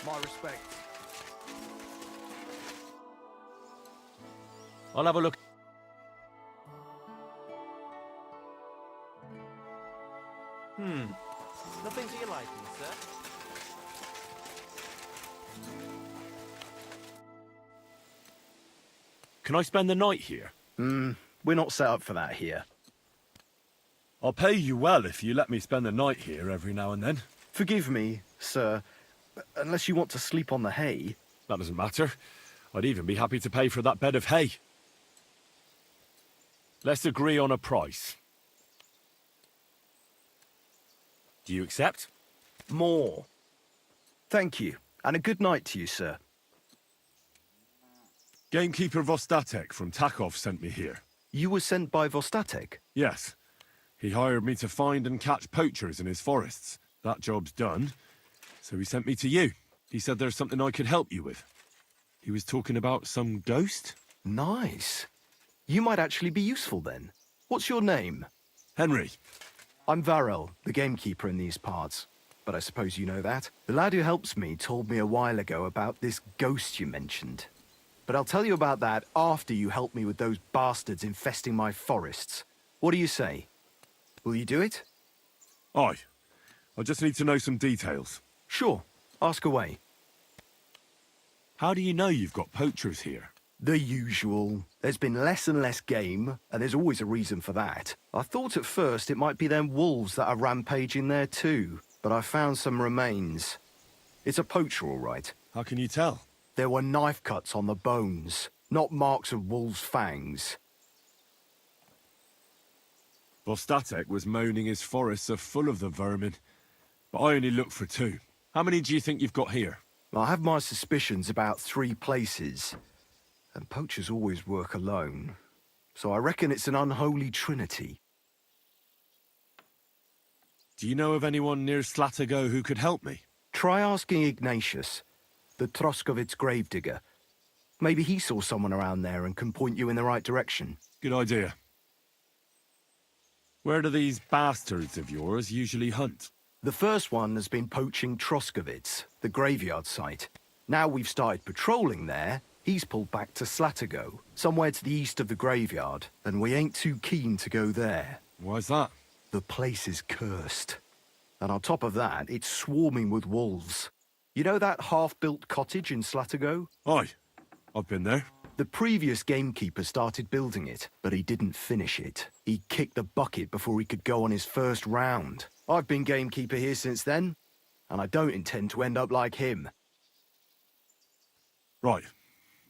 My respects. I'll have a look. Nothing to your liking, sir. Can I spend the night here? We're not set up for that here. I'll pay you well if you let me spend the night here every now and then. Forgive me, sir, unless you want to sleep on the hay. That doesn't matter. I'd even be happy to pay for that bed of hay. Let's agree on a price. Do you accept? More. Thank you, and a good night to you, sir. Gamekeeper Vostatek from Takov sent me here. You were sent by Vostatek? Yes. He hired me to find and catch poachers in his forests. That job's done, so he sent me to you. He said there's something I could help you with. He was talking about some ghost? Nice. You might actually be useful then. What's your name? Henry. I'm Varel, the gamekeeper in these parts. But I suppose you know that. The lad who helps me told me a while ago about this ghost you mentioned. But I'll tell you about that after you help me with those bastards infesting my forests. What do you say? Will you do it? Aye. I just need to know some details. Sure. Ask away. How do you know you've got poachers here? The usual. There's been less and less game, and there's always a reason for that. I thought at first it might be them wolves that are rampaging there too, but I found some remains. It's a poacher, all right. How can you tell? There were knife cuts on the bones, not marks of wolves' fangs. Vostatek was moaning his forests are full of the vermin, but I only looked for 2. How many do you think you've got here? I have my suspicions about 3 places, and poachers always work alone, so I reckon it's an unholy trinity. Do you know of anyone near Slatigo who could help me? Try asking Ignatius, the Troskovitz gravedigger. Maybe he saw someone around there and can point you in the right direction. Good idea. Where do these bastards of yours usually hunt? The first one has been poaching Troskovitz, the graveyard site. Now we've started patrolling there, he's pulled back to Slatigo, somewhere to the east of the graveyard, and we ain't too keen to go there. Why's that? The place is cursed. And on top of that, it's swarming with wolves. You know that half-built cottage in Slatigo? Aye. I've been there. The previous gamekeeper started building it, but he didn't finish it. He kicked the bucket before he could go on his first round. I've been gamekeeper here since then, and I don't intend to end up like him. Right.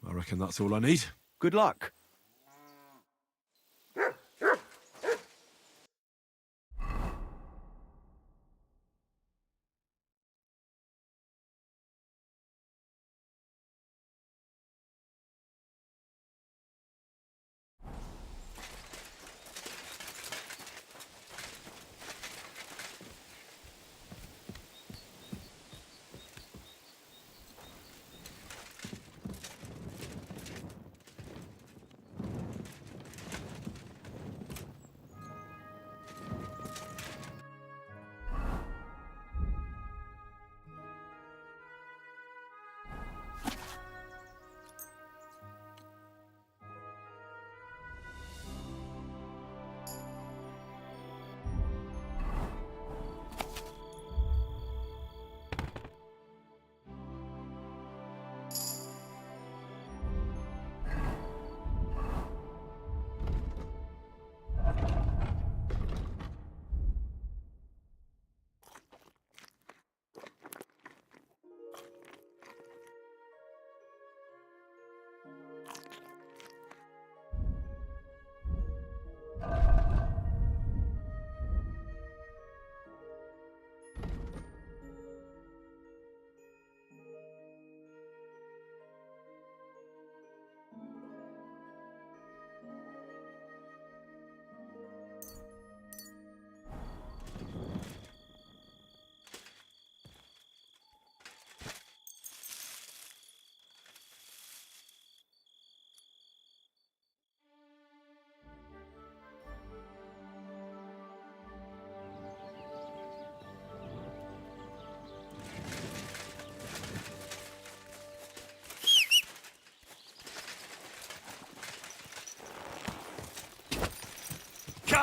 I reckon that's all I need. Good luck.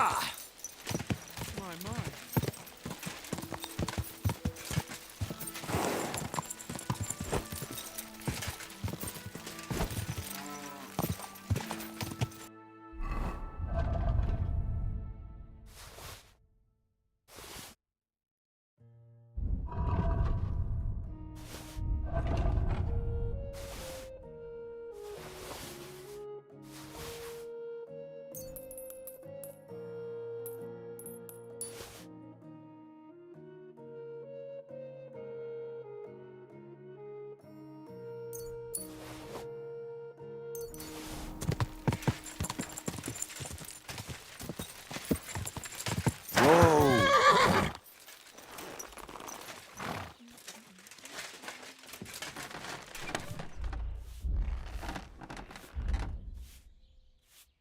Gah! My. Whoa!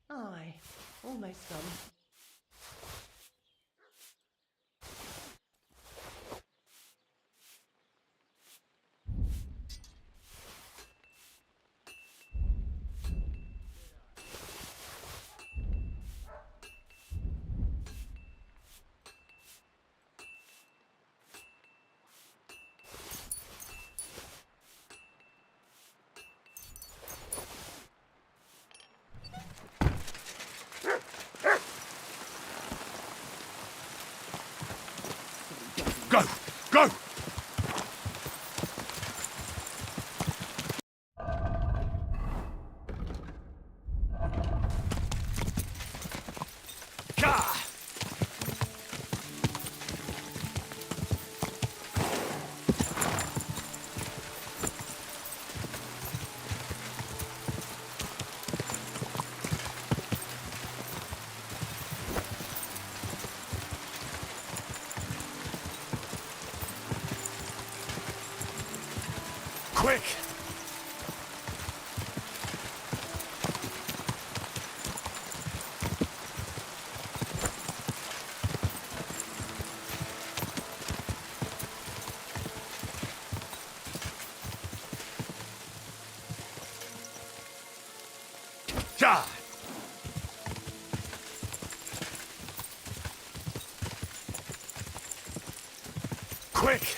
Aye, almost done. Go! Go! Gah! Quick! Ja! Quick!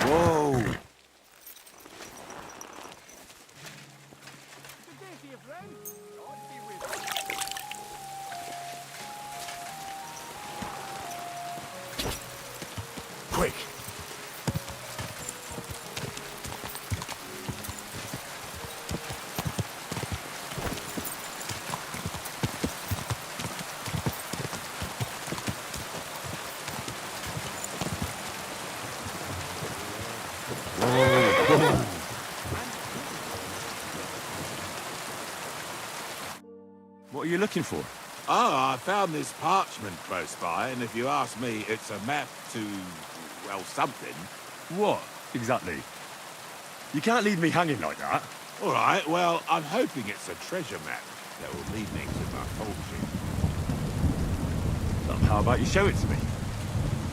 Whoa! Good day to you, friend. God be with you. Quick! What are you looking for? Oh, I found this parchment close by, and if you ask me, it's a map to, well, something. What, exactly? You can't leave me hanging like that. All right, well, I'm hoping it's a treasure map that will lead me to my fortune. How about you show it to me?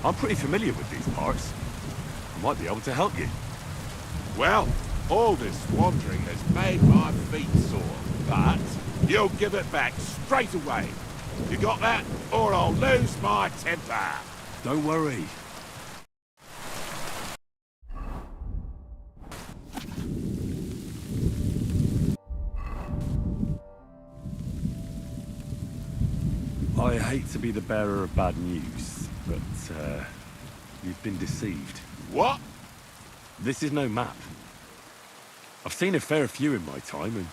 I'm pretty familiar with these parts. I might be able to help you. Well, all this wandering has made my feet sore, but you'll give it back straight away. You got that? Or I'll lose my temper. Don't worry. I hate to be the bearer of bad news, but you've been deceived. What? This is no map. I've seen a fair few in my time, and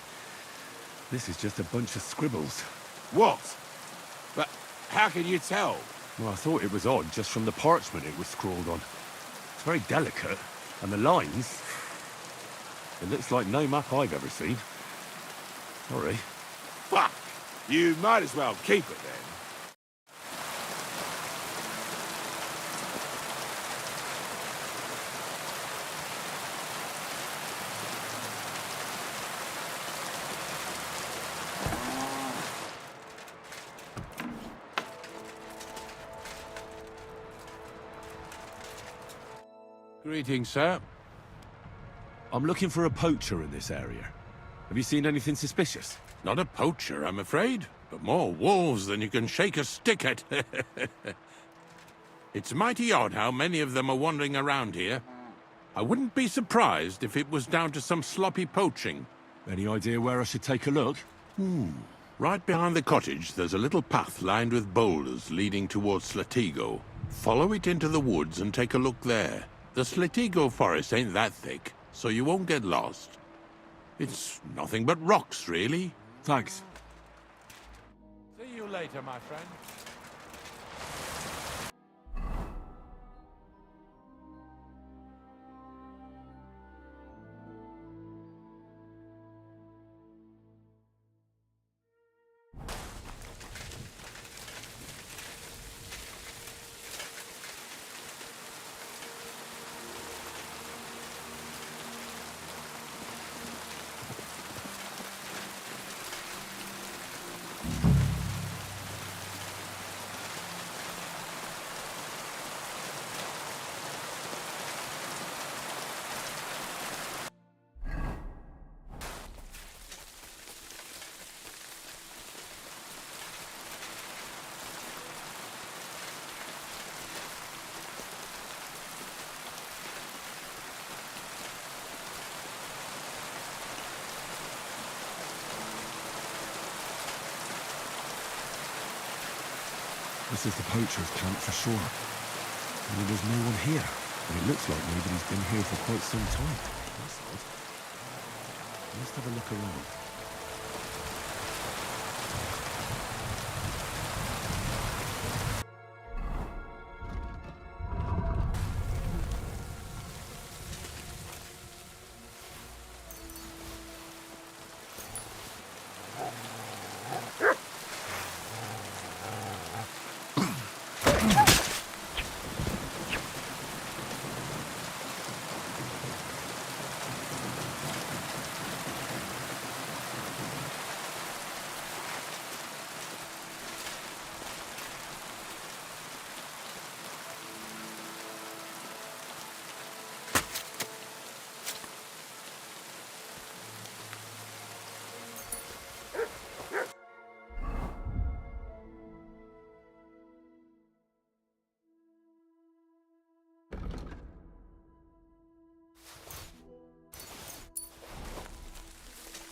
this is just a bunch of scribbles. What? But how can you tell? Well, I thought it was odd just from the parchment it was scrawled on. It's very delicate, and the lines... It looks like no map I've ever seen. Sorry. Fuck! You might as well keep it then. Greetings, sir. I'm looking for a poacher in this area. Have you seen anything suspicious? Not a poacher, I'm afraid, but more wolves than you can shake a stick at. It's mighty odd how many of them are wandering around here. I wouldn't be surprised if it was down to some sloppy poaching. Any idea where I should take a look? Right behind the cottage, there's a little path lined with boulders leading towards Slatigo. Follow it into the woods and take a look there. The Slatigo forest ain't that thick, so you won't get lost. It's nothing but rocks, really. Thanks. See you later, my friend. This is the poacher's camp for sure. I mean, there's no one here, and it looks like nobody's been here for quite some time. That's odd. Let's have a look around.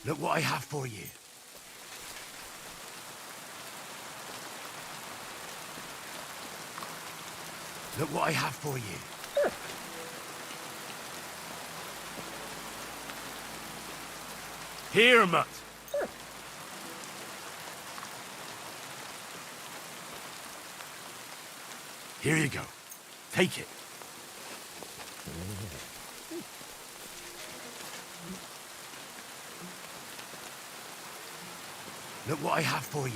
Look what I have for you. Look what I have for you. Here, Mutt! Here you go. Take it. Look what I have for you.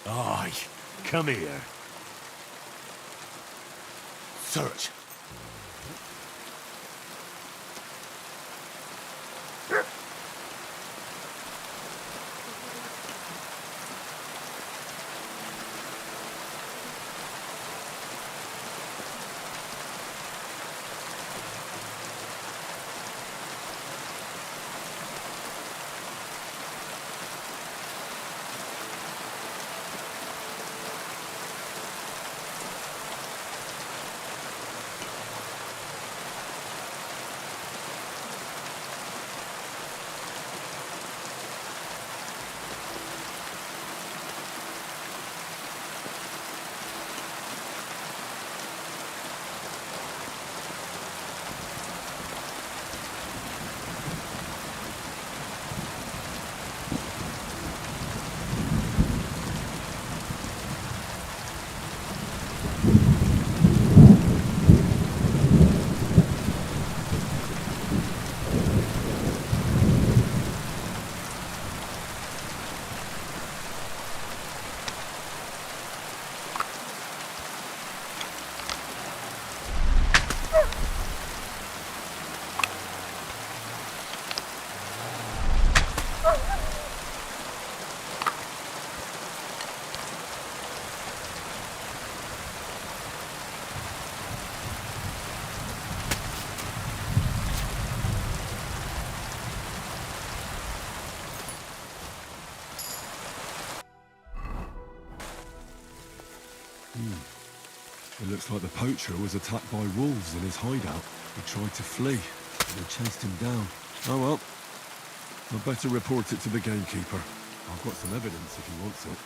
Aye, come here. Search. looks like the poacher was attacked by wolves in his hideout. He tried to flee, but they chased him down. Oh well. I'd better report it to the gamekeeper. I've got some evidence if he wants it.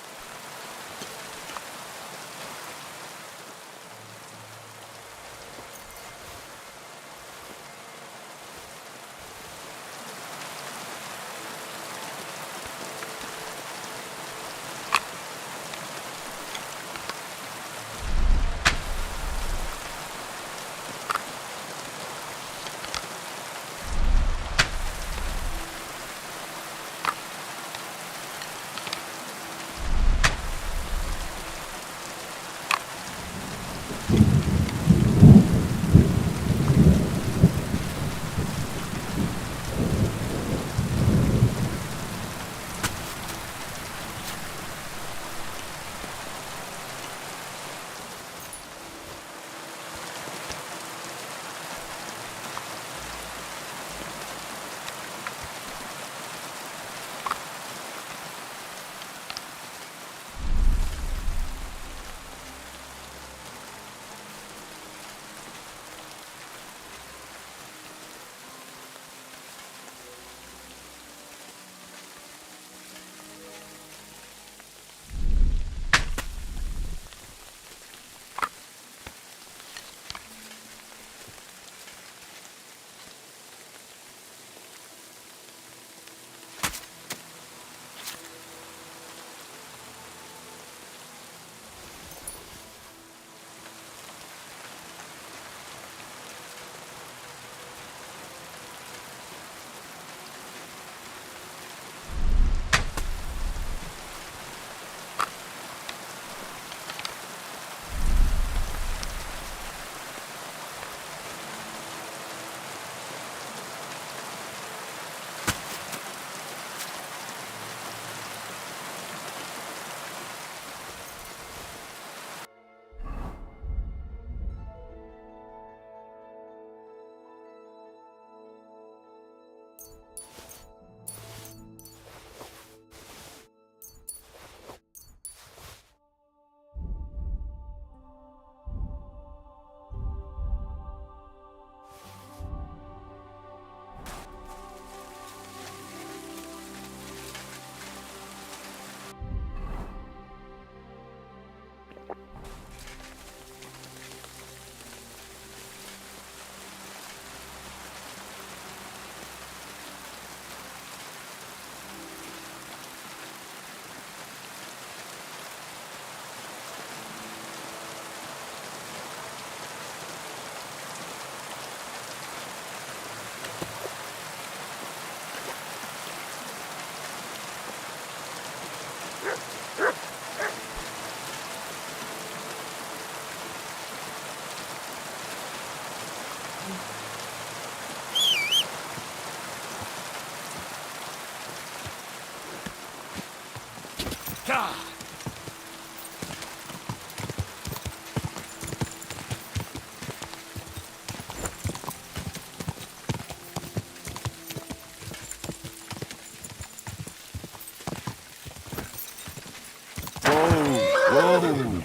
Whoa!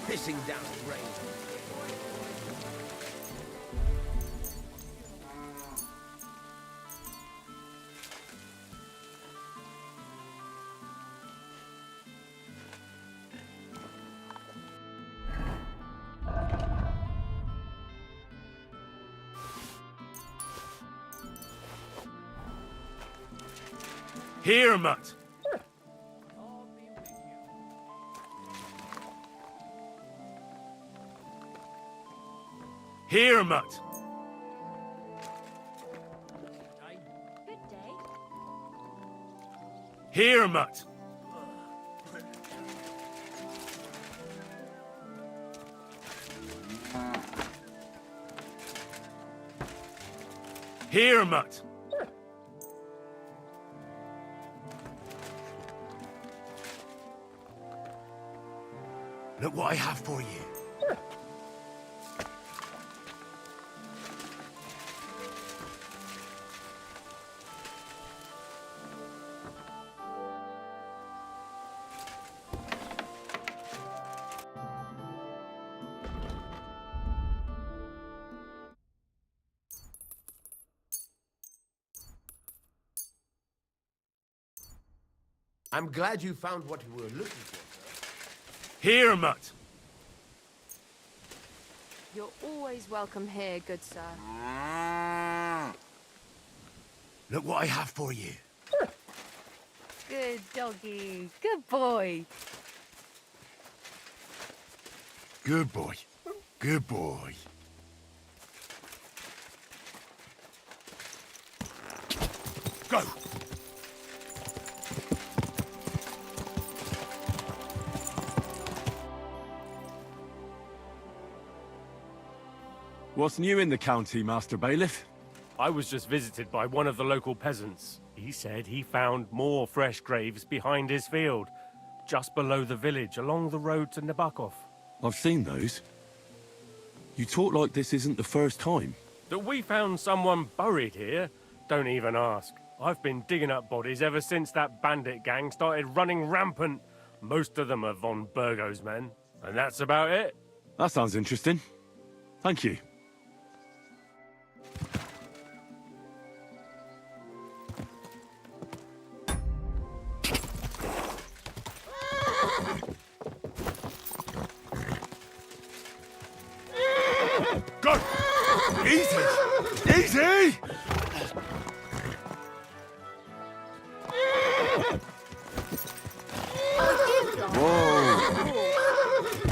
Pissing down rain. Here, Mutt! Here, Mutt! Good day. Here, Mutt! Here, Mutt! Look what I have for you. I'm glad you found what you were looking for, sir. Here, Mutt. You're always welcome here, good sir. Look what I have for you. Good doggy. Good boy. Good boy. Good boy. Go! What's new in the county, Master Bailiff? I was just visited by one of the local peasants. He said he found more fresh graves behind his field, just below the village, along the road to Nabokov. I've seen those. You talk like this isn't the first time. That we found someone buried here? Don't even ask. I've been digging up bodies ever since that bandit gang started running rampant. Most of them are von Burgo's men. And that's about it. That sounds interesting. Thank you. Go! Easy! Easy!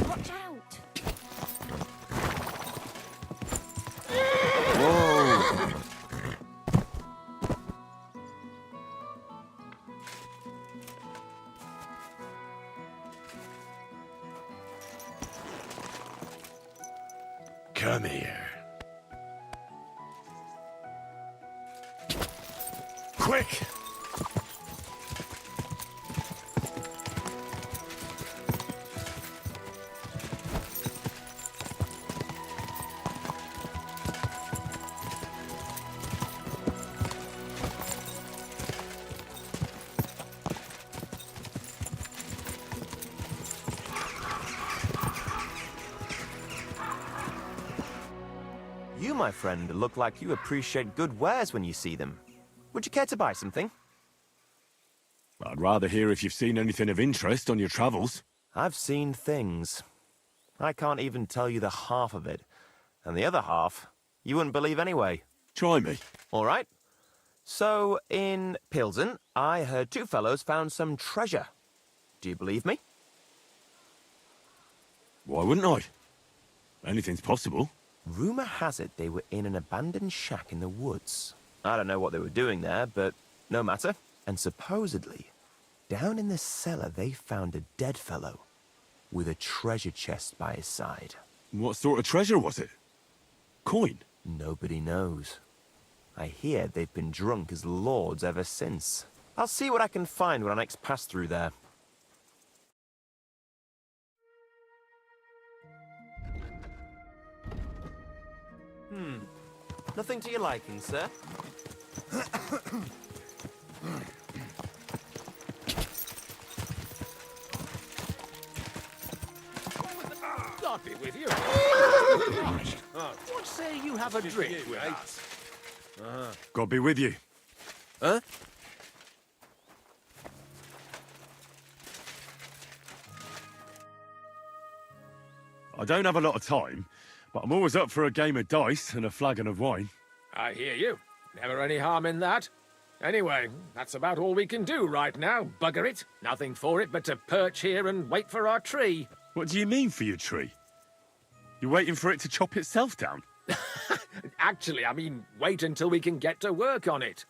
Watch out. Come here. Quick! You, my friend, look like you appreciate good wares when you see them. Would you care to buy something? I'd rather hear if you've seen anything of interest on your travels. I've seen things. I can't even tell you the half of it. And the other half, you wouldn't believe anyway. Try me. All right. So, in Pilsen, I heard two fellows found some treasure. Do you believe me? Why wouldn't I? Anything's possible. Rumor has it they were in an abandoned shack in the woods. I don't know what they were doing there, but no matter. And supposedly, down in the cellar they found a dead fellow with a treasure chest by his side. What sort of treasure was it? Coin? Nobody knows. I hear they've been drunk as lords ever since. I'll see what I can find when I next pass through there. Nothing to your liking, sir? God be with you. What say you have a drink with us? God be with you. Huh? I don't have a lot of time, but I'm always up for a game of dice and a flagon of wine. I hear you. Never any harm in that. Anyway, that's about all we can do right now, bugger it. Nothing for it but to perch here and wait for our tree. What do you mean for your tree? You're waiting for it to chop itself down? Actually, I mean, wait until we can get to work on it.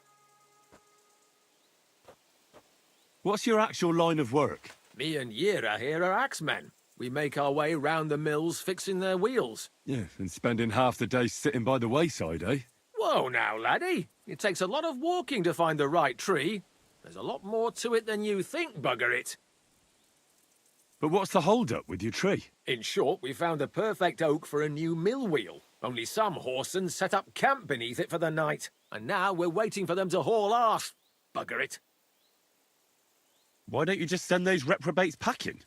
What's your actual line of work? Me and Yira here are axemen. We make our way round the mills fixing their wheels. Yeah, and spending half the day sitting by the wayside, eh? Whoa now, laddie. It takes a lot of walking to find the right tree. There's a lot more to it than you think, bugger it. But what's the hold-up with your tree? In short, we found the perfect oak for a new mill wheel. Only some horsens set up camp beneath it for the night. And now we're waiting for them to haul arse. Bugger it. Why don't you just send those reprobates packing?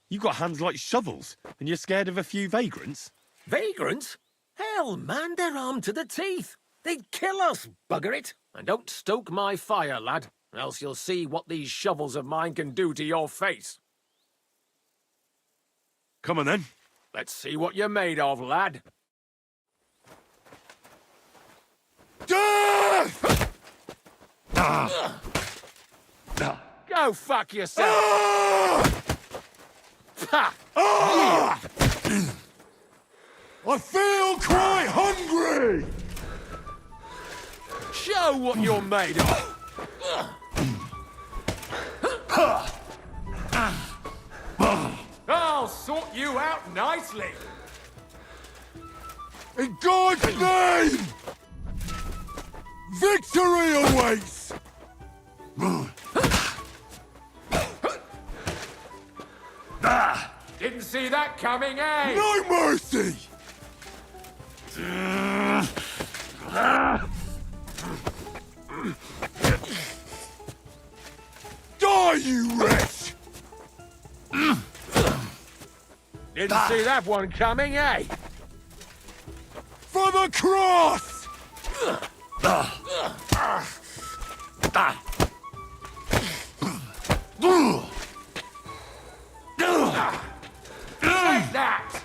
You got hands like shovels, and you're scared of a few vagrants? Vagrants? Hell, man, they're armed to the teeth. They'd kill us, bugger it. And don't stoke my fire, lad, else you'll see what these shovels of mine can do to your face. Come on, then. Let's see what you're made of, lad. Go fuck yourself! Ha! I feel quite hungry! Show what you're made of! I'll sort you out nicely! In God's name! Victory awaits! Didn't see that coming, eh? No mercy! Die, you wretch! Didn't see that one coming, eh? For the cross! Take that!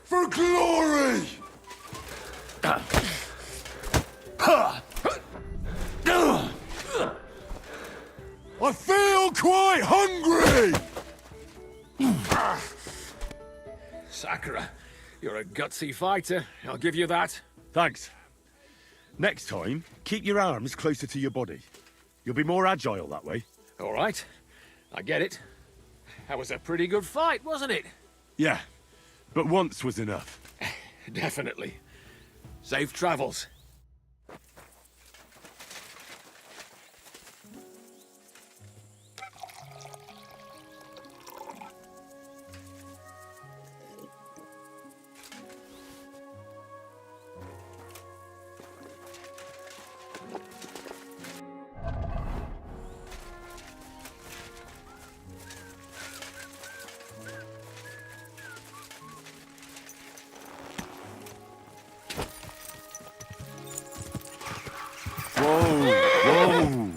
For glory! I feel quite hungry! Sakura, you're a gutsy fighter. I'll give you that. Thanks. Next time, keep your arms closer to your body. You'll be more agile that way. All right. I get it. That was a pretty good fight, wasn't it? Yeah, but once was enough. Definitely. Safe travels. Whoa!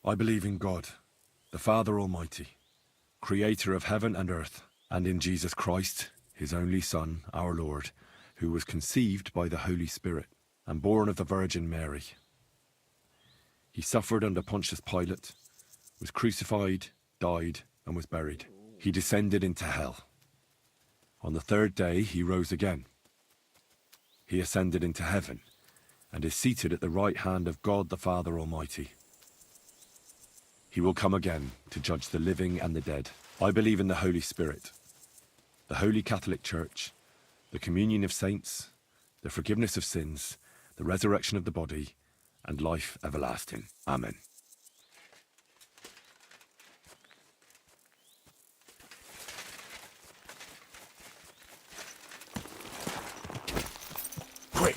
I believe in God, the Father Almighty, creator of heaven and earth, and in Jesus Christ, his only Son, our Lord, who was conceived by the Holy Spirit and born of the Virgin Mary. He suffered under Pontius Pilate, was crucified, died, and was buried. He descended into hell. On the third day, he rose again. He ascended into heaven and is seated at the right hand of God the Father Almighty. He will come again to judge the living and the dead. I believe in the Holy Spirit, the Holy Catholic Church, the communion of saints, the forgiveness of sins, the resurrection of the body, and life everlasting. Amen. Quick!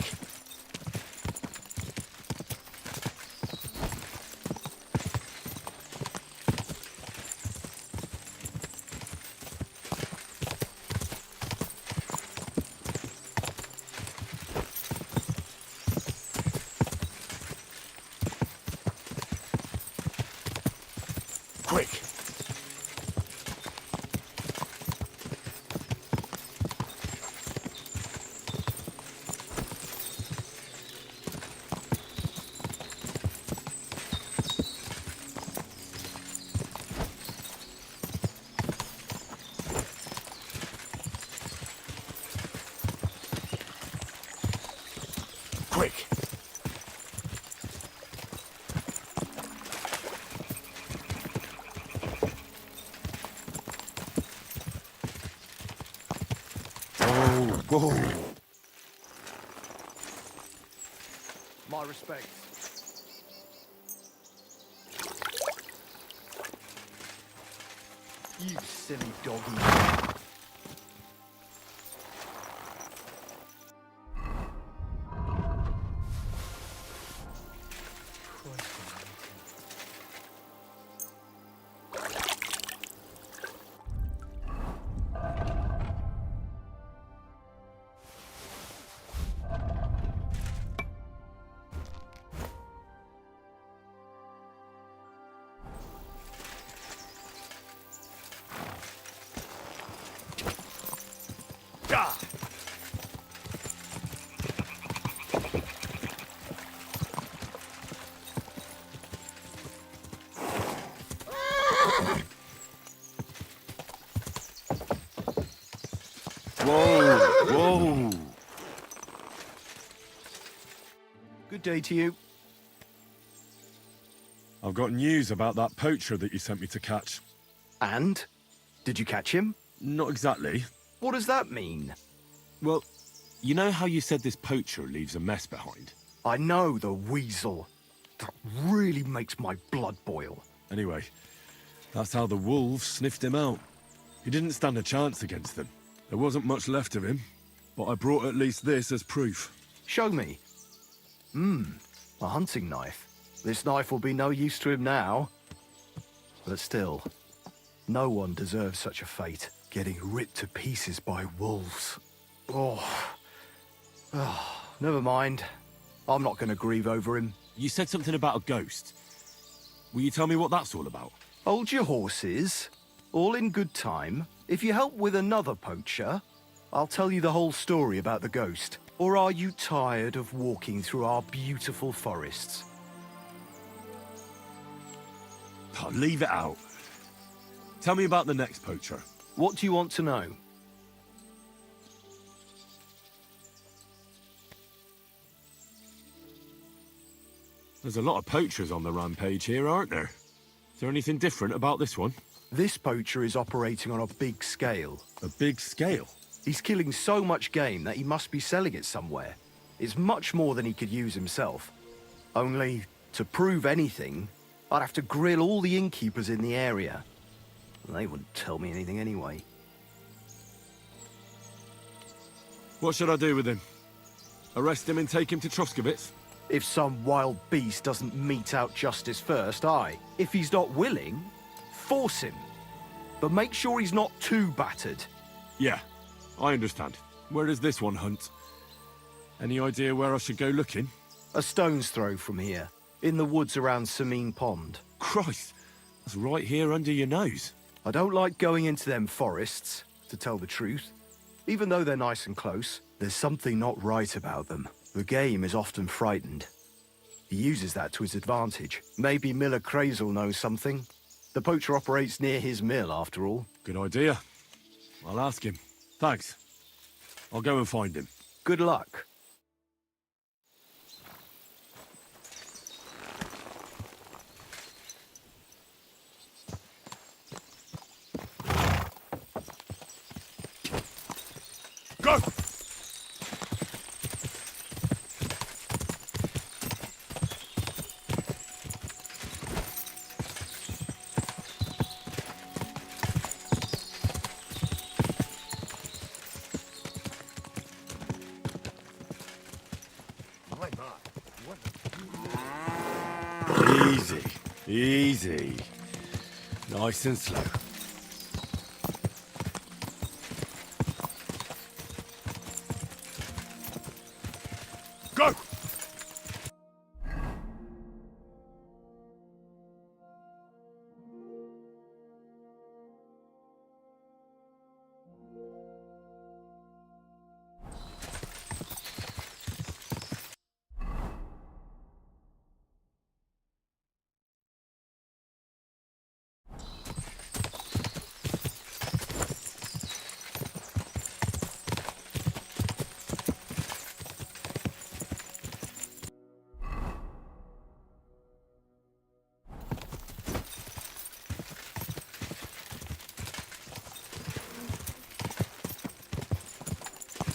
Whoa! My respects. You silly doggy. Whoa! Whoa! Good day to you. I've got news about that poacher that you sent me to catch. And? Did you catch him? Not exactly. What does that mean? Well, you know how you said this poacher leaves a mess behind? I know, the weasel. That really makes my blood boil. Anyway, that's how the wolves sniffed him out. He didn't stand a chance against them. There wasn't much left of him, but I brought at least this as proof. Show me. A hunting knife. This knife will be no use to him now. But still, no one deserves such a fate. Getting ripped to pieces by wolves. Oh, never mind. I'm not going to grieve over him. You said something about a ghost. Will you tell me what that's all about? Hold your horses. All in good time. If you help with another poacher, I'll tell you the whole story about the ghost. Or are you tired of walking through our beautiful forests? Oh, leave it out. Tell me about the next poacher. What do you want to know? There's a lot of poachers on the rampage here, aren't there? Is there anything different about this one? This poacher is operating on a big scale. A big scale? He's killing so much game that he must be selling it somewhere. It's much more than he could use himself. Only, to prove anything, I'd have to grill all the innkeepers in the area. They wouldn't tell me anything anyway. What should I do with him? Arrest him and take him to Troskovitz? If some wild beast doesn't mete out justice first, aye. If he's not willing, force him. But make sure he's not too battered. Yeah, I understand. Where does this one hunt? Any idea where I should go looking? A stone's throw from here, in the woods around Samine Pond. Christ, that's right here under your nose. I don't like going into them forests, to tell the truth. Even though they're nice and close, there's something not right about them. The game is often frightened. He uses that to his advantage. Maybe Miller Krazel knows something. The poacher operates near his mill, after all. Good idea. I'll ask him. Thanks. I'll go and find him. Good luck. Go! Easy, easy. Nice and slow. Go!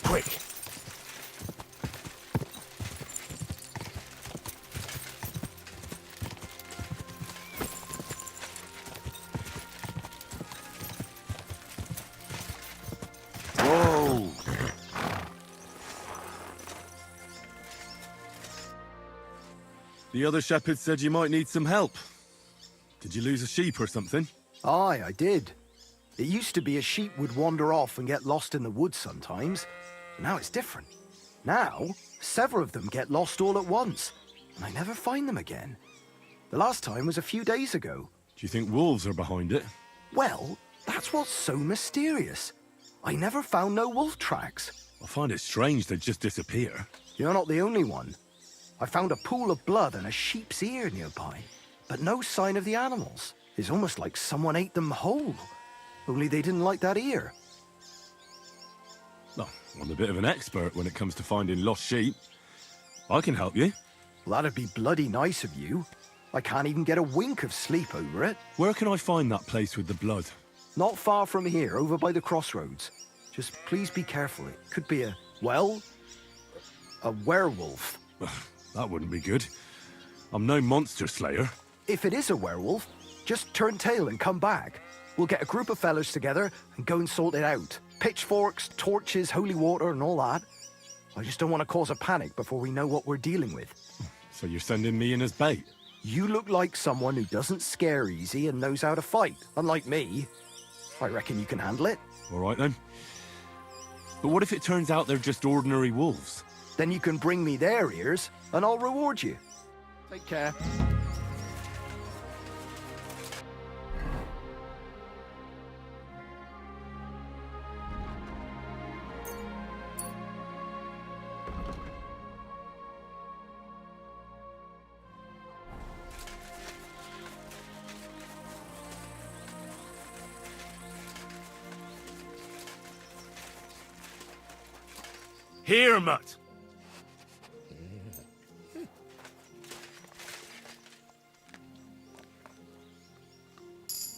quick. Whoa! The other shepherd said you might need some help. Did you lose a sheep or something? Aye, I did. It used to be a sheep would wander off and get lost in the woods sometimes. Now it's different. Now, several of them get lost all at once, and I never find them again. The last time was a few days ago. Do you think wolves are behind it? Well, that's what's so mysterious. I never found no wolf tracks. I find it strange they just disappear. You're not the only one. I found a pool of blood and a sheep's ear nearby, but no sign of the animals. It's almost like someone ate them whole. Only they didn't like that ear. Oh, I'm a bit of an expert when it comes to finding lost sheep. I can help you. Well, that'd be bloody nice of you. I can't even get a wink of sleep over it. Where can I find that place with the blood? Not far from here, over by the crossroads. Just please be careful. It could be a werewolf. That wouldn't be good. I'm no monster slayer. If it is a werewolf, just turn tail and come back. We'll get a group of fellas together and go and sort it out. Pitchforks, torches, holy water and all that. I just don't want to cause a panic before we know what we're dealing with. So you're sending me in as bait? You look like someone who doesn't scare easy and knows how to fight, unlike me. I reckon you can handle it. All right then. But what if it turns out they're just ordinary wolves? Then you can bring me their ears and I'll reward you. Take care. Here, Mutt!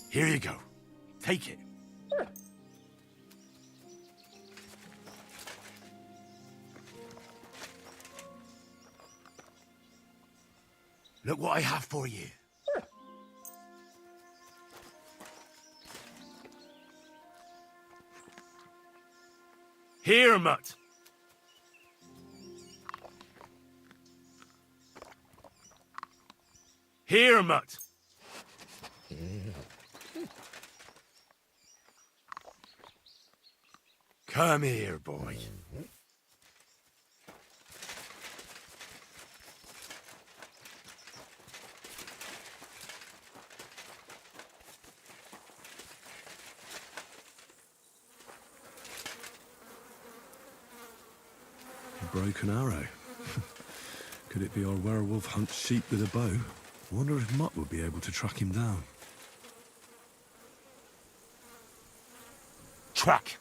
Here you go. Take it. Look what I have for you. Here, Mutt. Here, Mutt. Come here, boy. A broken arrow. Could it be our werewolf hunts sheep with a bow? I wonder if Mutt would be able to track him down. Track!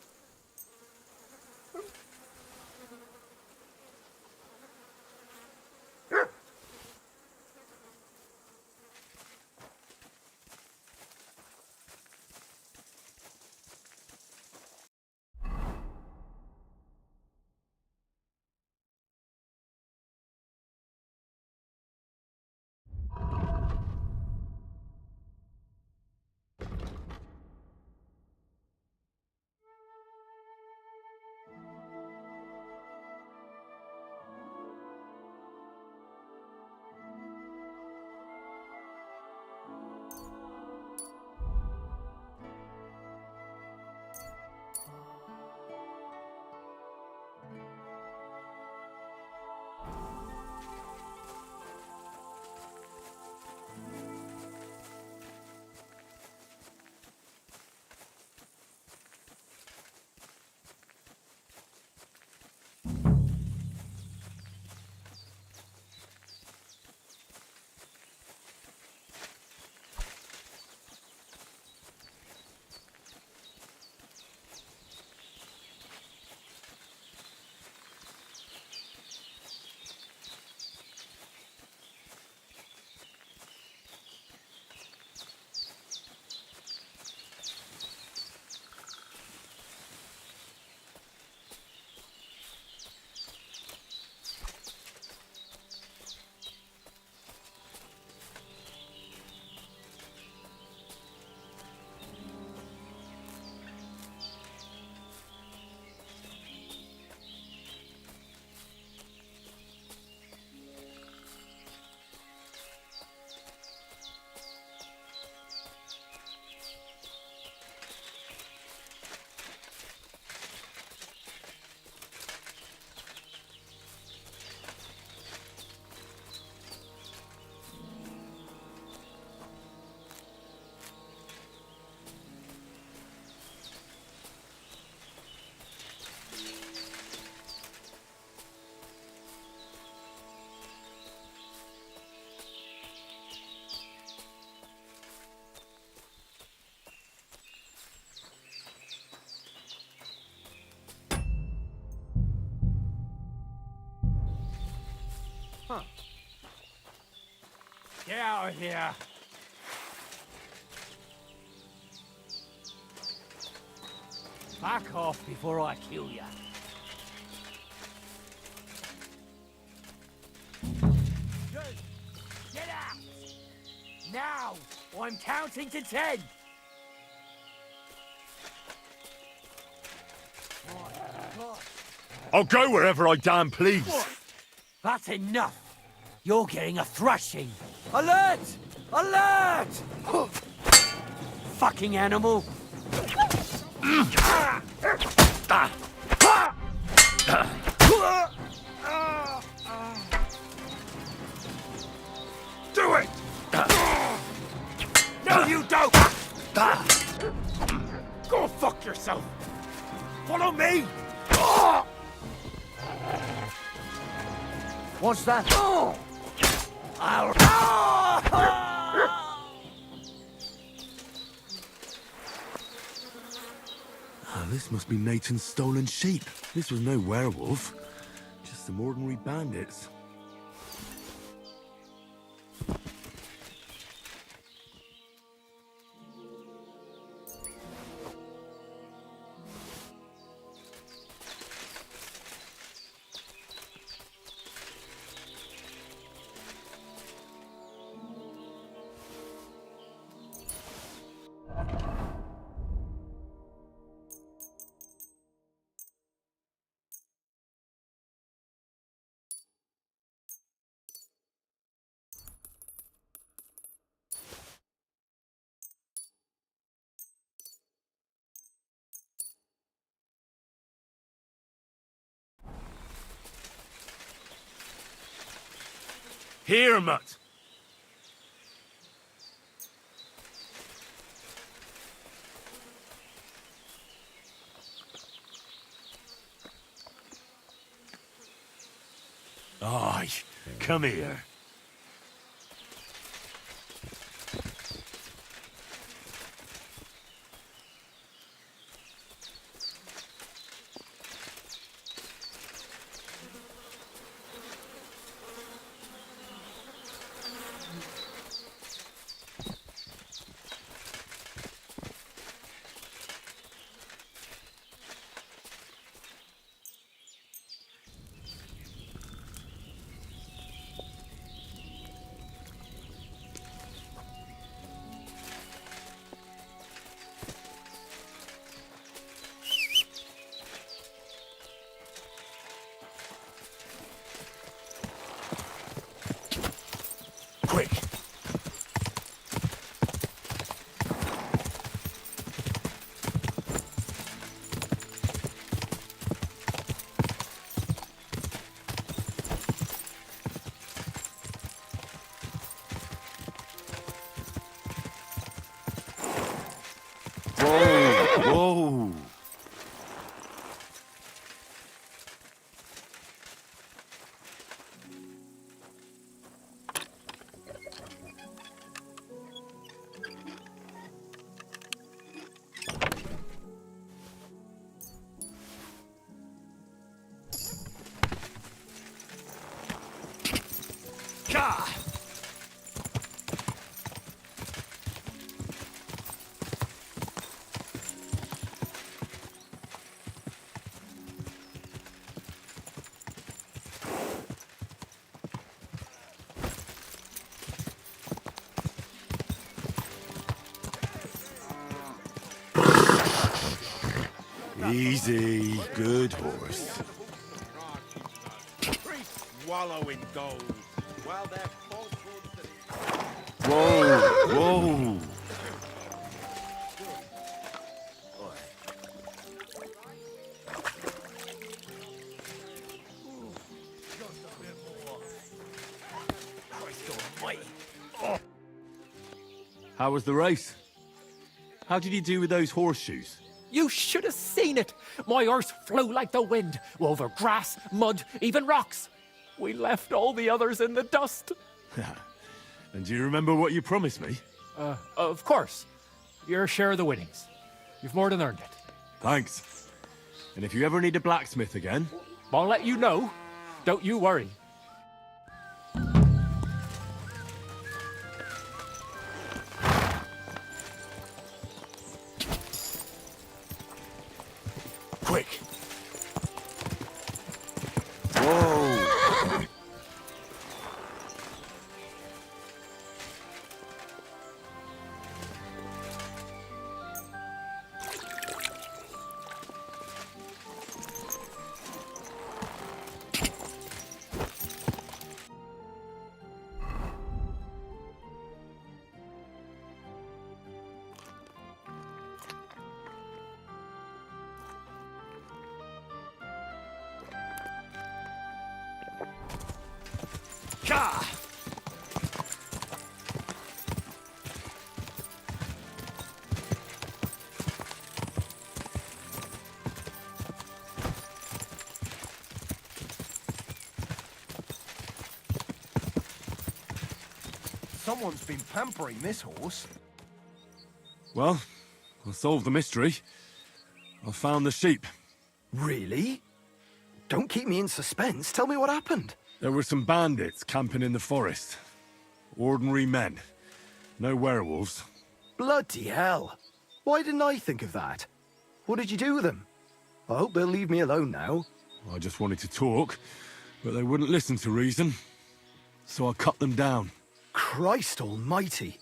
Get out of here. Back off before I kill you. Get out! Now! Or I'm counting to 10! I'll go wherever I damn please. That's enough! You're getting a thrashing! Alert! Alert! Fucking animal! Do it! No, you don't! Go fuck yourself! Follow me! What's that? This must be Nathan's stolen sheep. This was no werewolf, just some ordinary bandits. Here, Mutt. Aye, come here. Quick! Whoa! Whoa! Gah! Easy, good horse. Priests wallow in gold, while their falsehoods Whoa, whoa. How was the race? How did you do with those horseshoes? You should have seen it. My horse flew like the wind, over grass, mud, even rocks. We left all the others in the dust. And do you remember what you promised me? Of course. Your share of the winnings. You've more than earned it. Thanks. And if you ever need a blacksmith again... I'll let you know. Don't you worry. Quick! Whoa! Gah! Someone's been pampering this horse. Well, I solved the mystery. I found the sheep. Really? Don't keep me in suspense. Tell me what happened. There were some bandits camping in the forest. Ordinary men. No werewolves. Bloody hell. Why didn't I think of that? What did you do with them? I hope they'll leave me alone now. I just wanted to talk, but they wouldn't listen to reason. So I cut them down. Christ almighty.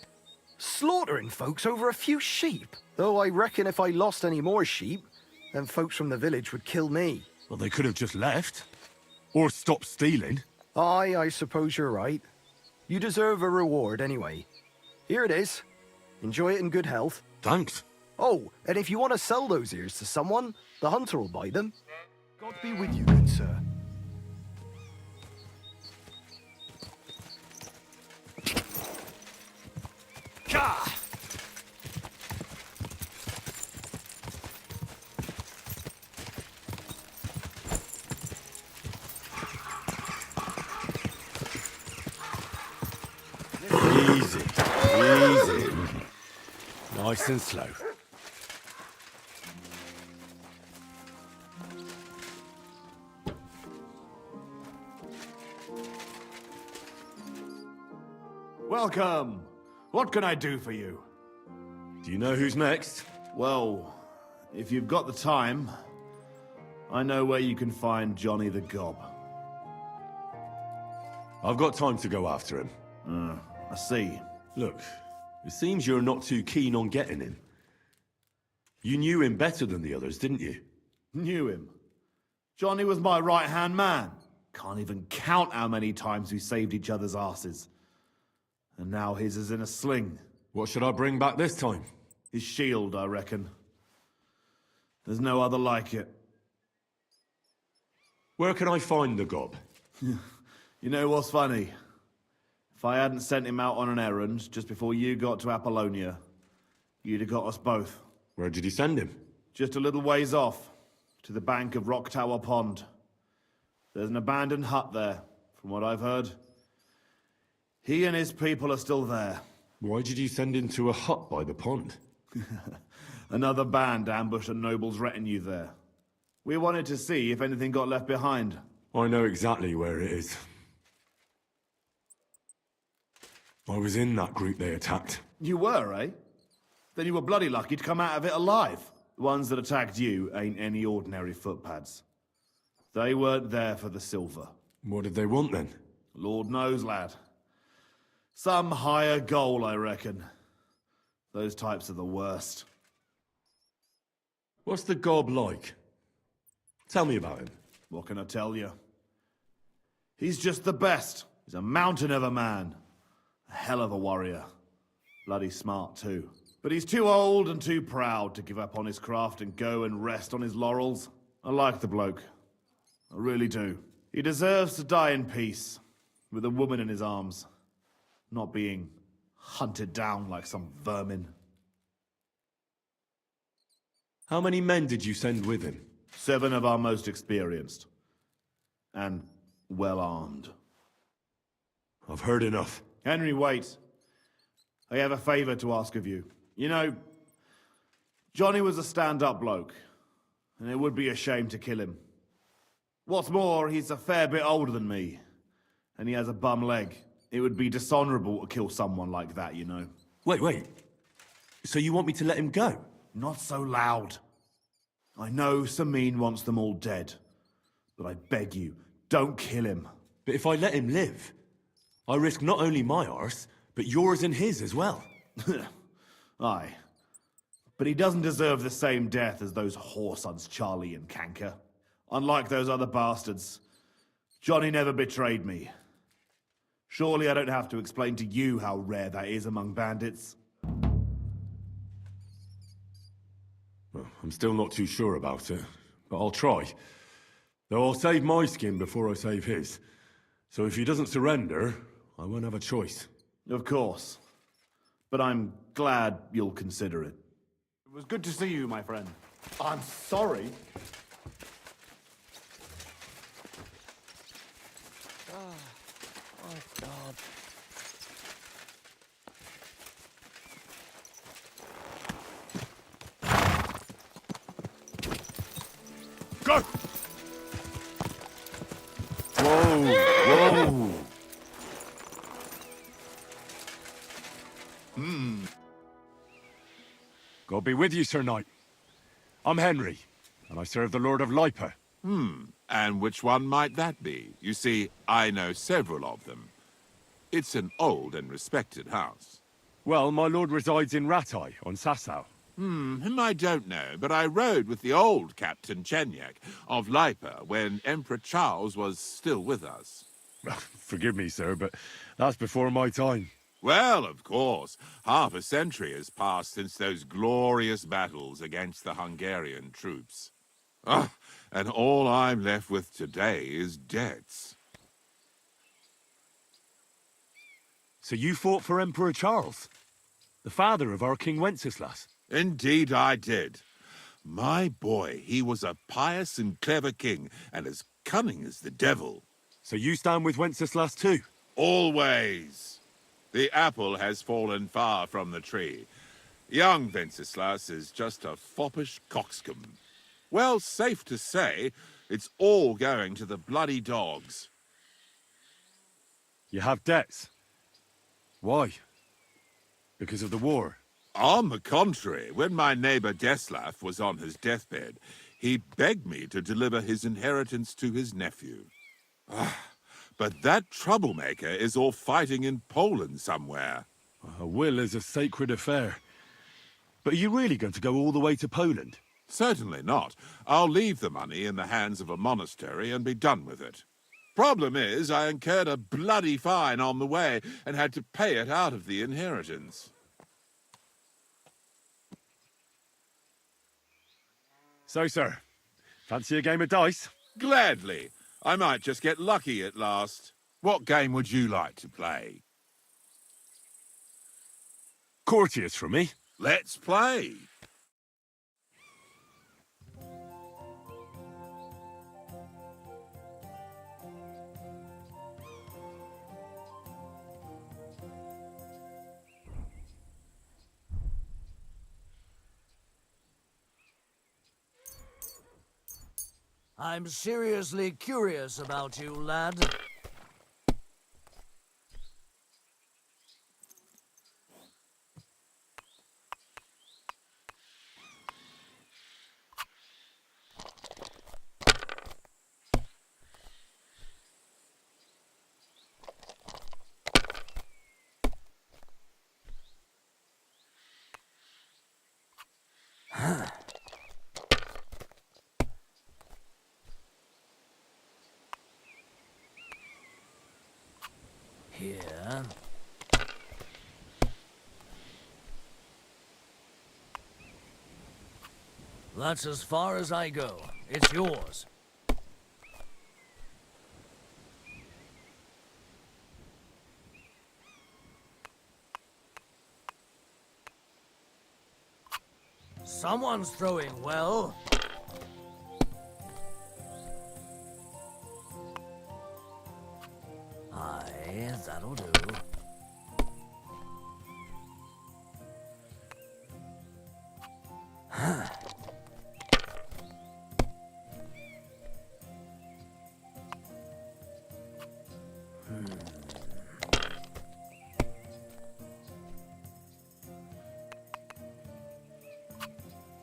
Slaughtering folks over a few sheep. Though I reckon if I lost any more sheep, then folks from the village would kill me. Well, they could have just left. Or stopped stealing. Aye, I suppose you're right. You deserve a reward anyway. Here it is. Enjoy it in good health. Thanks. Oh, and if you want to sell those ears to someone, the hunter will buy them. God be with you, good sir. Gah! Easy. Easy. Nice and slow. Welcome. What can I do for you? Do you know who's next? Well, if you've got the time, I know where you can find Johnny the Gob. I've got time to go after him. I see. Look, it seems you're not too keen on getting him. You knew him better than the others, didn't you? Knew him. Johnny was my right-hand man. Can't even count how many times we saved each other's asses. And now his is in a sling. What should I bring back this time? His shield, I reckon. There's no other like it. Where can I find the gob? You know what's funny? If I hadn't sent him out on an errand just before you got to Apollonia, you'd have got us both. Where did he send him? Just a little ways off, to the bank of Rock Tower Pond. There's an abandoned hut there, from what I've heard. He and his people are still there. Why did you send him to a hut by the pond? Another band ambushed a noble's retinue there. We wanted to see if anything got left behind. I know exactly where it is. I was in that group they attacked. You were, eh? Then you were bloody lucky to come out of it alive. The ones that attacked you ain't any ordinary footpads. They weren't there for the silver. What did they want then? Lord knows, lad. Some higher goal, I reckon. Those types are the worst. What's the gob like? Tell me about him. What can I tell you? He's just the best. He's a mountain of a man. A hell of a warrior. Bloody smart, too. But he's too old and too proud to give up on his craft and go and rest on his laurels. I like the bloke. I really do. He deserves to die in peace, with a woman in his arms, not being hunted down like some vermin. How many men did you send with him? 7 of our most experienced. And well-armed. I've heard enough. Henry, wait. I have a favor to ask of you. You know, Johnny was a stand-up bloke, and it would be a shame to kill him. What's more, he's a fair bit older than me, and he has a bum leg. It would be dishonorable to kill someone like that, you know. Wait. So you want me to let him go? Not so loud. I know Samin wants them all dead, but I beg you, don't kill him. But if I let him live, I risk not only my arse, but yours and his as well. Aye. But he doesn't deserve the same death as those whoresons Charlie and Canker. Unlike those other bastards, Johnny never betrayed me. Surely I don't have to explain to you how rare that is among bandits. Well, I'm still not too sure about it, but I'll try. Though I'll save my skin before I save his. So if he doesn't surrender, I won't have a choice. Of course. But I'm glad you'll consider it. It was good to see you, my friend. I'm sorry. Oh, God. Go! Whoa! Whoa! God be with you, Sir Knight. I'm Henry, and I serve the Lord of Lipa. And which one might that be? You see, I know several of them. It's an old and respected house. Well, my lord resides in Ratai, on Sasau. Him I don't know, but I rode with the old Captain Chenyak of Lipa when Emperor Charles was still with us. Forgive me, sir, but that's before my time. Well, of course, half a century has passed since those glorious battles against the Hungarian troops. And all I'm left with today is debts. So you fought for Emperor Charles, the father of our King Wenceslas? Indeed I did. My boy, he was a pious and clever king, and as cunning as the devil. So you stand with Wenceslas too? Always. The apple has fallen far from the tree. Young Wenceslas is just a foppish coxcomb. Well, safe to say, it's all going to the bloody dogs. You have debts. Why? Because of the war? On the contrary, when my neighbor Deslav was on his deathbed, he begged me to deliver his inheritance to his nephew. But that troublemaker is all fighting in Poland somewhere. A will is a sacred affair. But are you really going to go all the way to Poland? Certainly not. I'll leave the money in the hands of a monastery and be done with it. Problem is, I incurred a bloody fine on the way and had to pay it out of the inheritance. So, sir, fancy a game of dice? Gladly. I might just get lucky at last. What game would you like to play? Courteous from me. Let's play. I'm seriously curious about you, lad. Here. That's as far as I go. It's yours. Someone's throwing well. Aye, that'll do.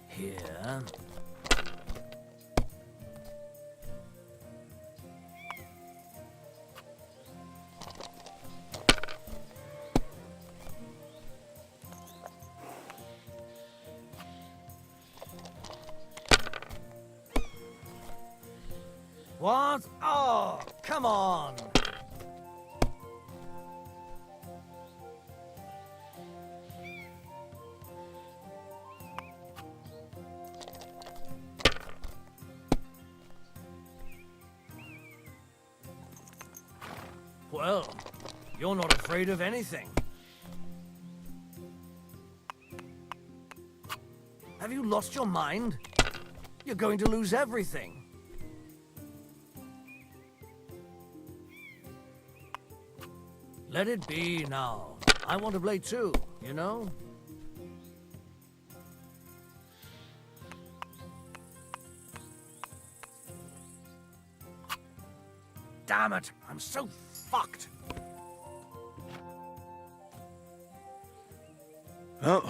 Here. What? Oh, come on! Well, you're not afraid of anything. Have you lost your mind? You're going to lose everything. Let it be now. I want to play too, you know? Damn it! I'm so fucked! Well,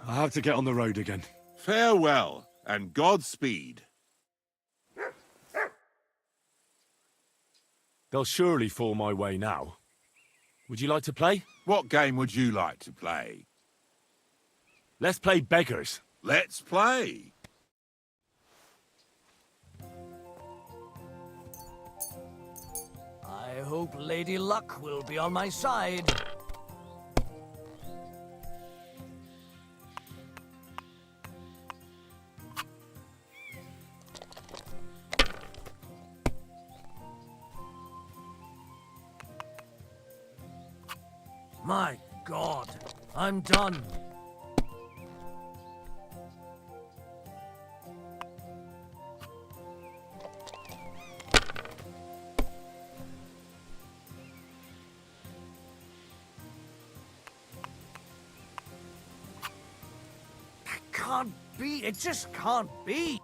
I have to get on the road again. Farewell, and Godspeed. They'll surely fall my way now. Would you like to play? What game would you like to play? Let's play beggars. Let's play. I hope Lady Luck will be on my side. My God, I'm done. Can't be. It just can't be.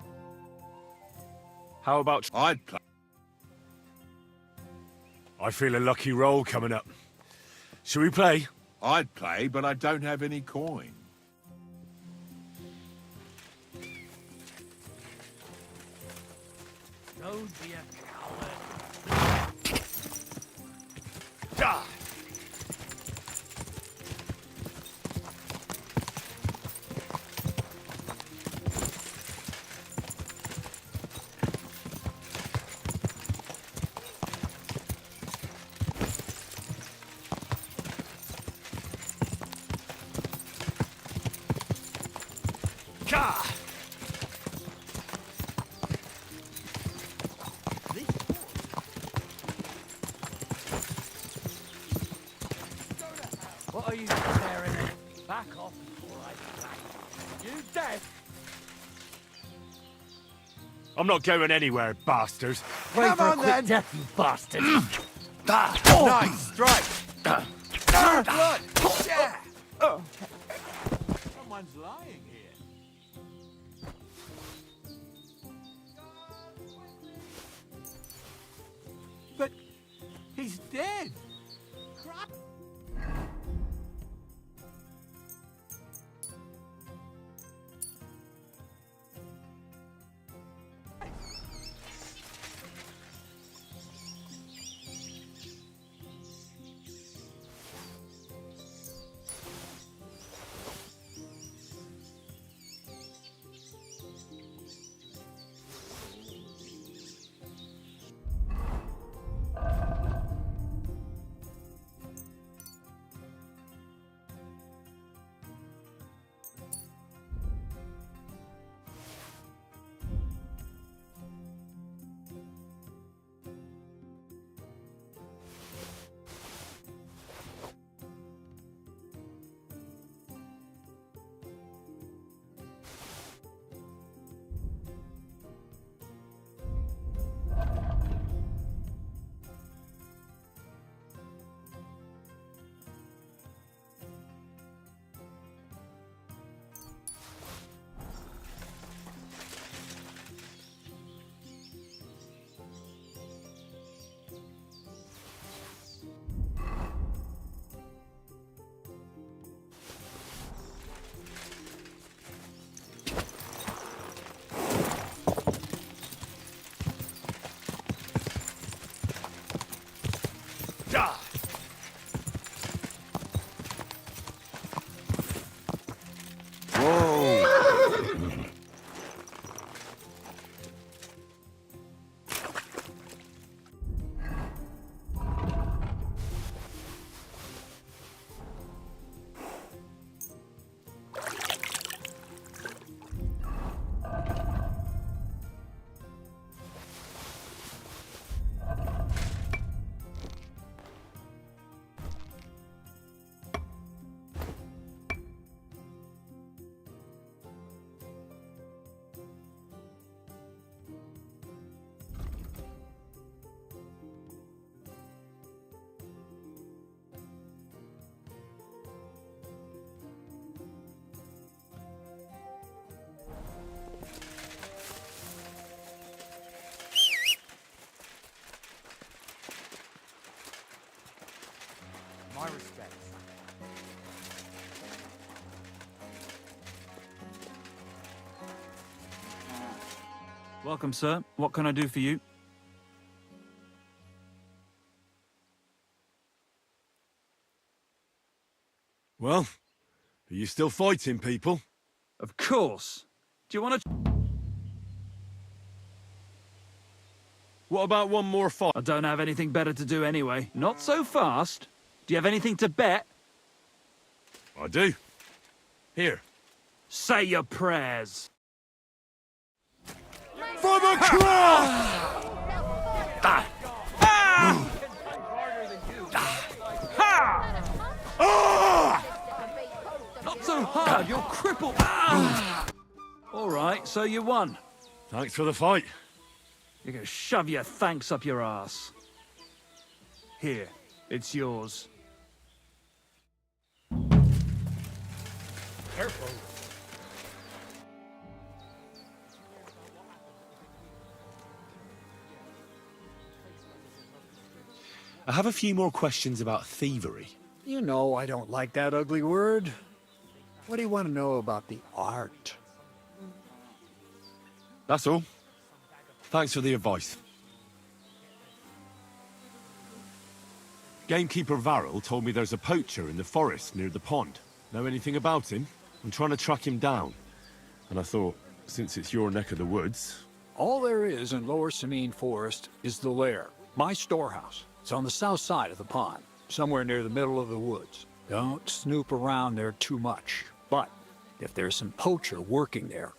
How about... I'd play. I feel a lucky roll coming up. Shall we play? I'd play, but I don't have any coin. Don't be a coward. Ah! What are you staring at? Back off before I bang. You dead? I'm not going anywhere, bastards. Pray Come for on, a quick then. death, you bastard. Nice strike. Blood. Yeah. Someone's lying here. But he's dead. Welcome, sir. What can I do for you? Well, are you still fighting people? Of course. Do you want to... What about one more fight? I don't have anything better to do anyway. Not so fast. Do you have anything to bet? I do. Here. Say your prayers. For the cross! Ah! Ah! Ah! Not so hard, you're crippled. Ah! All right, so you won. Thanks for the fight. You're gonna shove your thanks up your ass. Here, it's yours. Careful. I have a few more questions about thievery. You know I don't like that ugly word. What do you want to know about the art? That's all. Thanks for the advice. Gamekeeper Varel told me there's a poacher in the forest near the pond. Know anything about him? I'm trying to track him down. And I thought, since it's your neck of the woods... All there is in Lower Samine Forest is the lair, my storehouse. It's on the south side of the pond, somewhere near the middle of the woods. Don't snoop around there too much. But if there's some poacher working there,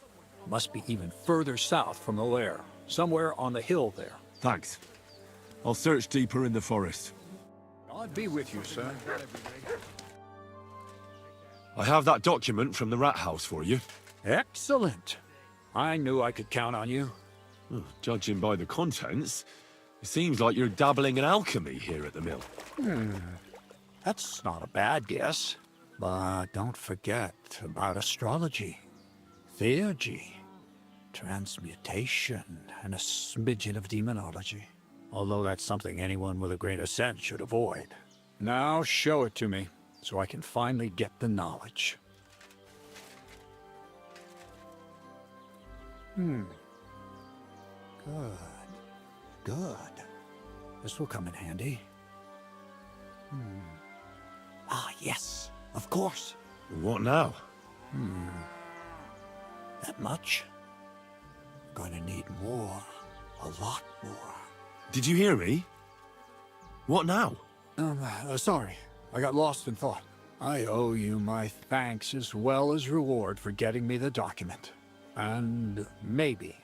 it must be even further south from the lair, somewhere on the hill there. Thanks. I'll search deeper in the forest. I'll be with you, sir. I have that document from the rat house for you. Excellent. I knew I could count on you. Well, judging by the contents, it seems like you're dabbling in alchemy here at the mill. That's not a bad guess. But don't forget about astrology, theurgy, transmutation, and a smidgen of demonology. Although that's something anyone with a grain of sense should avoid. Now show it to me, so I can finally get the knowledge. Good. Good. This will come in handy. Ah, yes. Of course. What now? That much? Gonna need more. A lot more. Did you hear me? What now? Sorry. I got lost in thought. I owe you my thanks as well as reward for getting me the document. And maybe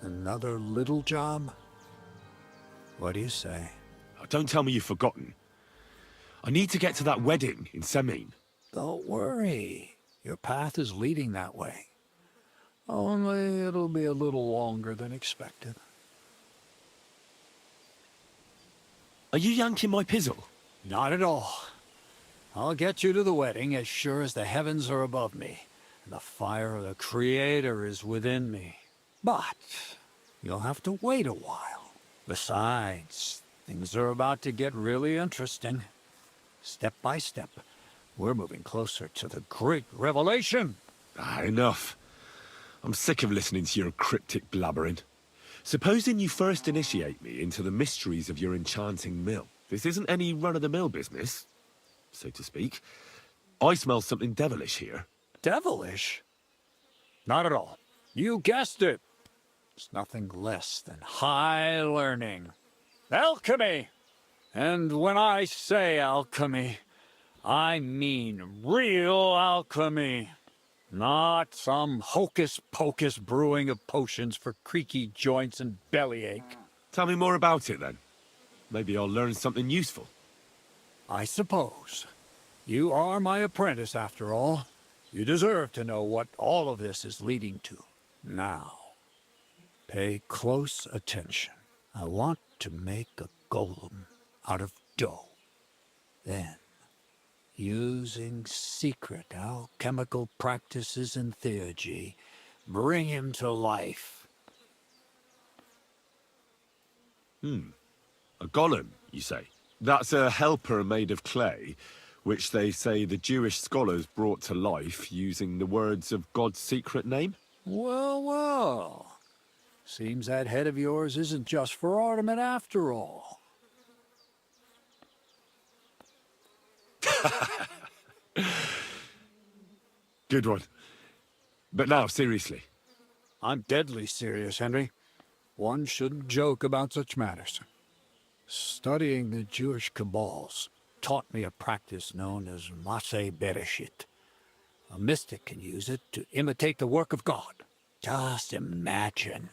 another little job? What do you say? Oh, don't tell me you've forgotten. I need to get to that wedding in Semine. Don't worry. Your path is leading that way. Only it'll be a little longer than expected. Are you yanking my pizzle? Not at all. I'll get you to the wedding as sure as the heavens are above me, and the fire of the Creator is within me. But you'll have to wait a while. Besides, things are about to get really interesting. Step by step, we're moving closer to the great revelation. Enough. I'm sick of listening to your cryptic blabbering. Supposing you first initiate me into the mysteries of your enchanting mill. This isn't any run-of-the-mill business, so to speak. I smell something devilish here. Devilish? Not at all. You guessed it. It's nothing less than high learning. Alchemy! And when I say alchemy, I mean real alchemy. Not some hocus-pocus brewing of potions for creaky joints and bellyache. Tell me more about it, then. Maybe I'll learn something useful. I suppose. You are my apprentice, after all. You deserve to know what all of this is leading to. Now, pay close attention. I want to make a golem out of dough. Then, using secret alchemical practices and theurgy, bring him to life. A golem, you say? That's a helper made of clay, which they say the Jewish scholars brought to life using the words of God's secret name? Well, well. Seems that head of yours isn't just for ornament after all. Good one. But now, seriously. I'm deadly serious, Henry. One shouldn't joke about such matters. Studying the Jewish cabals taught me a practice known as Maseh Bereshit. A mystic can use it to imitate the work of God. Just imagine.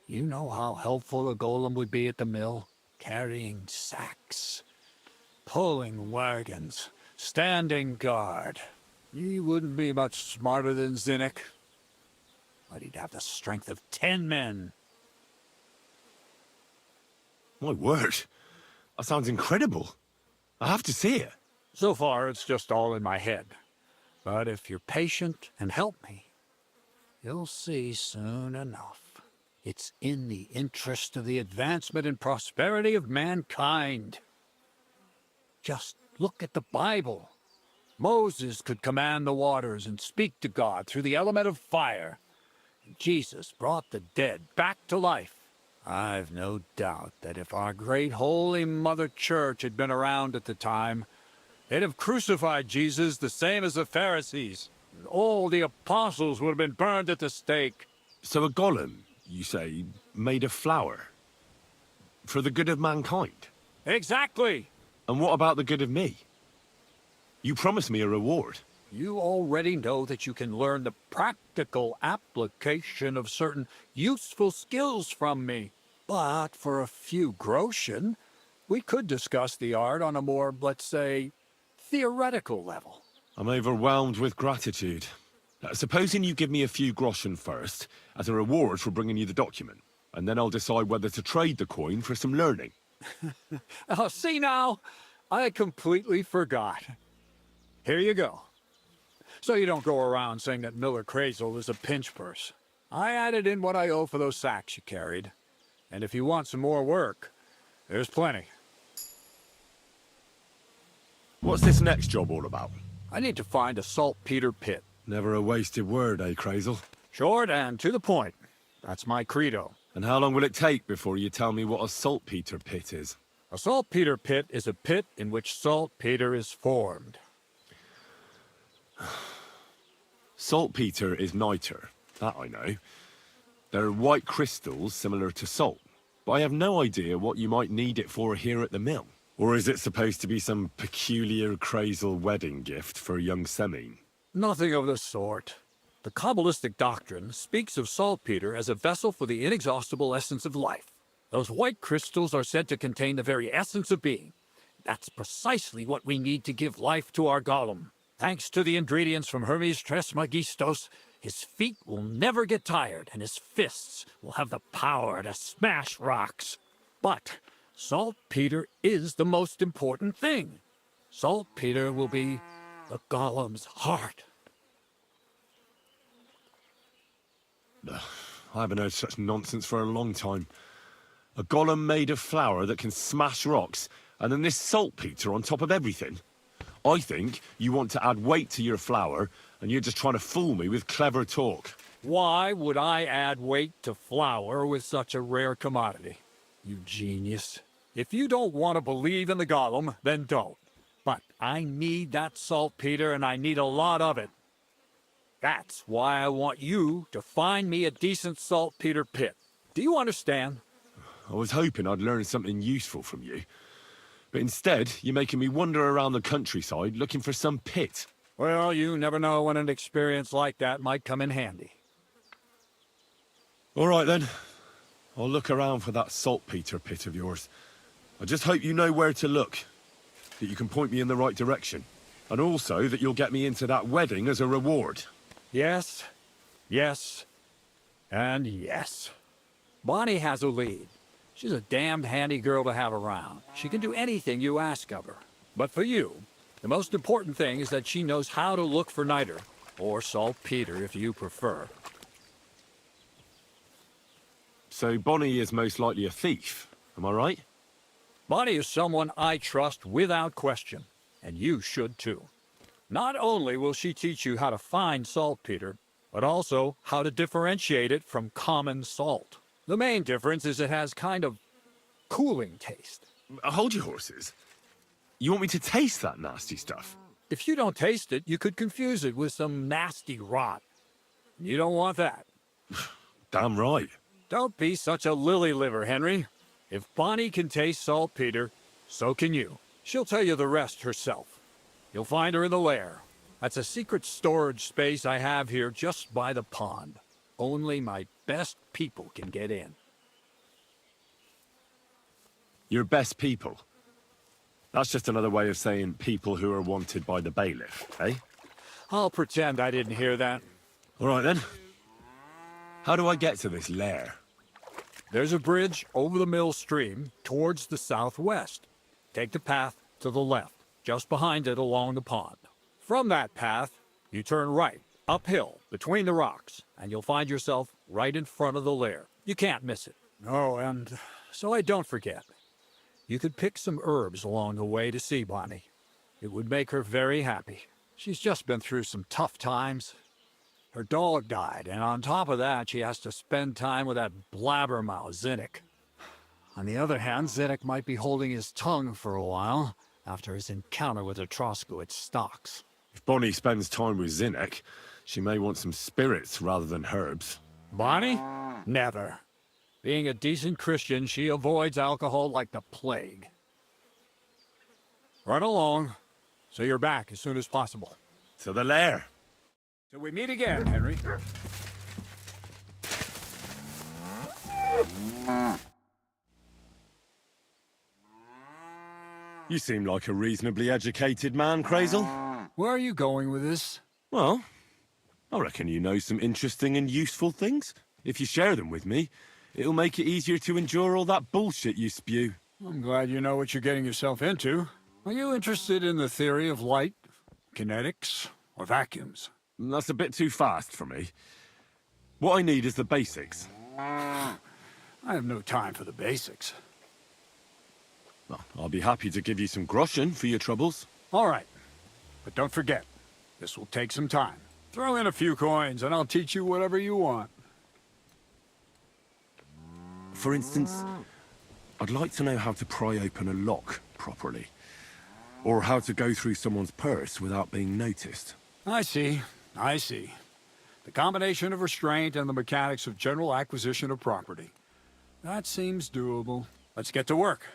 You know how helpful a golem would be at the mill? Carrying sacks, pulling wagons, standing guard. He wouldn't be much smarter than Zinnik, but he'd have the strength of 10 men. My word. That sounds incredible. I have to see it. So far, it's just all in my head. But if you're patient and help me, you'll see soon enough. It's in the interest of the advancement and prosperity of mankind. Just look at the Bible. Moses could command the waters and speak to God through the element of fire. Jesus brought the dead back to life. I've no doubt that if our great Holy Mother Church had been around at the time, they'd have crucified Jesus the same as the Pharisees. And all the apostles would have been burned at the stake. So a golem, you say, made of flour? For the good of mankind? Exactly! And what about the good of me? You promised me a reward. You already know that you can learn the practical application of certain useful skills from me. But for a few groschen, we could discuss the art on a more, let's say, theoretical level. I'm overwhelmed with gratitude. Supposing you give me a few groschen first, as a reward for bringing you the document, and then I'll decide whether to trade the coin for some learning. Oh, see now? I completely forgot. Here you go. So you don't go around saying that Miller Crazel is a pinch purse. I added in what I owe for those sacks you carried. And if you want some more work, there's plenty. What's this next job all about? I need to find a saltpeter pit. Never a wasted word, eh, Crazel? Short and to the point. That's my credo. And how long will it take before you tell me what a saltpeter pit is? A saltpeter pit is a pit in which saltpeter is formed. Saltpeter is niter, that I know. They're white crystals similar to salt, but I have no idea what you might need it for here at the mill. Or is it supposed to be some peculiar Crazel wedding gift for young Semine? Nothing of the sort. The Kabbalistic doctrine speaks of saltpeter as a vessel for the inexhaustible essence of life. Those white crystals are said to contain the very essence of being. That's precisely what we need to give life to our golem. Thanks to the ingredients from Hermes Trismegistos, his feet will never get tired, and his fists will have the power to smash rocks. But saltpeter is the most important thing. Saltpeter will be the golem's heart. I haven't heard such nonsense for a long time. A golem made of flour that can smash rocks, and then this saltpeter on top of everything. I think you want to add weight to your flour, and you're just trying to fool me with clever talk. Why would I add weight to flour with such a rare commodity? You genius. If you don't want to believe in the golem, then don't. But I need that saltpeter, and I need a lot of it. That's why I want you to find me a decent saltpeter pit. Do you understand? I was hoping I'd learn something useful from you. But instead, you're making me wander around the countryside looking for some pit. Well, you never know when an experience like that might come in handy. All right, then. I'll look around for that saltpeter pit of yours. I just hope you know where to look, that you can point me in the right direction, and also that you'll get me into that wedding as a reward. Yes, yes, and yes. Bonnie has a lead. She's a damned handy girl to have around. She can do anything you ask of her. But for you, the most important thing is that she knows how to look for niter, or saltpeter if you prefer. So Bonnie is most likely a thief, am I right? Bonnie is someone I trust without question, and you should too. Not only will she teach you how to find saltpeter, but also how to differentiate it from common salt. The main difference is it has kind of cooling taste. Hold your horses. You want me to taste that nasty stuff? If you don't taste it, you could confuse it with some nasty rot. You don't want that. Damn right. Don't be such a lily liver, Henry. If Bonnie can taste saltpeter, so can you. She'll tell you the rest herself. You'll find her in the lair. That's a secret storage space I have here just by the pond. Only my best people can get in. Your best people? That's just another way of saying people who are wanted by the bailiff, eh? I'll pretend I didn't hear that. All right, then. How do I get to this lair? There's a bridge over the mill stream towards the southwest. Take the path to the left, just behind it along the pond. From that path, you turn right, uphill, between the rocks, and you'll find yourself right in front of the lair. You can't miss it. Oh, and so I don't forget, you could pick some herbs along the way to see Bonnie. It would make her very happy. She's just been through some tough times. Her dog died, and on top of that, she has to spend time with that blabbermouth, Zinnik. On the other hand, Zinnik might be holding his tongue for a while after his encounter with Atrosco at Stocks. If Bonnie spends time with Zinnik, she may want some spirits rather than herbs. Bonnie? Never. Being a decent Christian, she avoids alcohol like the plague. Run along, so you're back as soon as possible. To the lair. Till we meet again, Henry. You seem like a reasonably educated man, Crazel. Where are you going with this? Well, I reckon you know some interesting and useful things. If you share them with me, it'll make it easier to endure all that bullshit you spew. I'm glad you know what you're getting yourself into. Are you interested in the theory of light, kinetics, or vacuums? That's a bit too fast for me. What I need is the basics. I have no time for the basics. Well, I'll be happy to give you some groschen for your troubles. All right. But don't forget, this will take some time. Throw in a few coins and I'll teach you whatever you want. For instance, I'd like to know how to pry open a lock properly. Or how to go through someone's purse without being noticed. I see. The combination of restraint and the mechanics of general acquisition of property. That seems doable. Let's get to work.